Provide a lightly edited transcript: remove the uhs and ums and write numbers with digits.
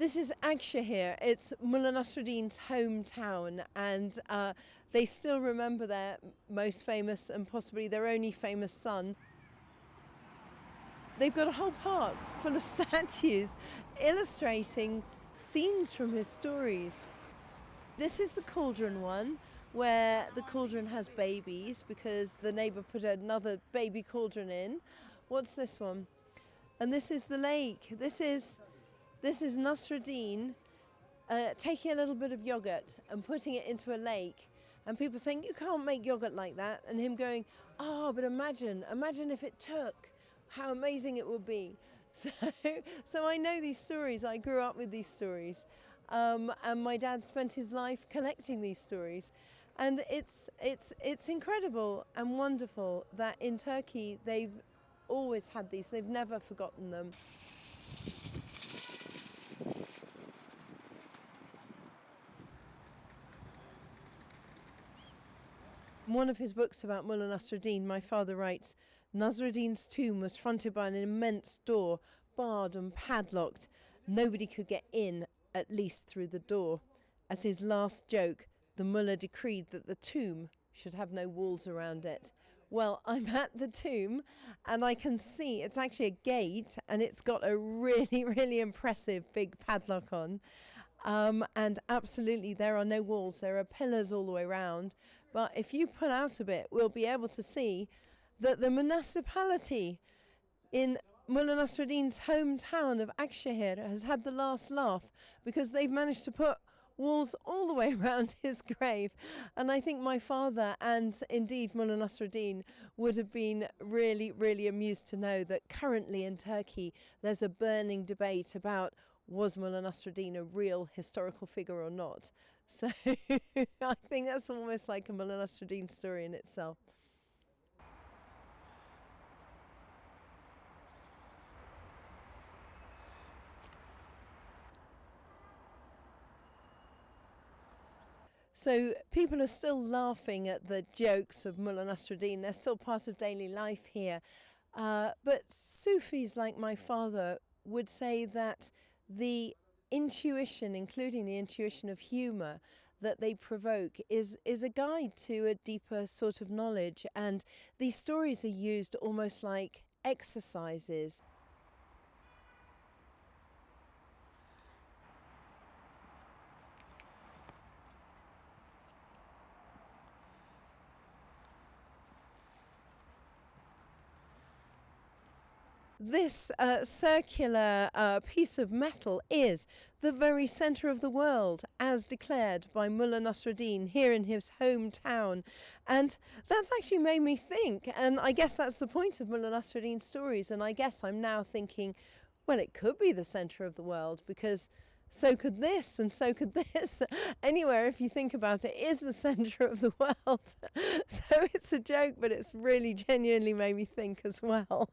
This is Akşehir. It's Mulla Nasrudin's hometown, and they still remember their most famous and possibly their only famous son. They've got a whole park full of statues illustrating scenes from his stories. This is the cauldron one, where the cauldron has babies because the neighbour put another baby cauldron in. What's this one? And this is the lake. This is Nasreddin taking a little bit of yogurt and putting it into a lake, and people saying, you can't make yogurt like that, and him going, oh, but imagine if it took, how amazing it would be. So I know these stories, I grew up with these stories, and my dad spent his life collecting these stories. And it's incredible and wonderful that in Turkey they've always had these, they've never forgotten them. In one of his books about Mulla Nasrudin, my father writes, Nasruddin's tomb was fronted by an immense door, barred and padlocked. Nobody could get in, at least through the door. As his last joke, the mullah decreed that the tomb should have no walls around it. Well, I'm at the tomb and I can see it's actually a gate, and it's got a really, really impressive big padlock on. And absolutely there are no walls, there are pillars all the way around. But if you pull out a bit, we'll be able to see that the municipality in Mulla Nasrudin's hometown of Akşehir has had the last laugh, because they've managed to put walls all the way around his grave. And I think my father and indeed Mulla Nasrudin would have been really, really amused to know that currently in Turkey there's a burning debate about, was Mulla Nasrudin a real historical figure or not? So I think that's almost like a Mulla Nasrudin story in itself. So people are still laughing at the jokes of Mulla Nasrudin. They're still part of daily life here. But Sufis like my father would say that the intuition, including the intuition of humour that they provoke, is a guide to a deeper sort of knowledge. And these stories are used almost like exercises. This circular piece of metal is the very centre of the world, as declared by Mulla Nasrudin here in his hometown. And that's actually made me think, and I guess that's the point of Mulla Nasrudin's stories, and I guess I'm now thinking, well, it could be the centre of the world, because so could this, and so could this. Anywhere, if you think about it, is the centre of the world. So it's a joke, but it's really genuinely made me think as well.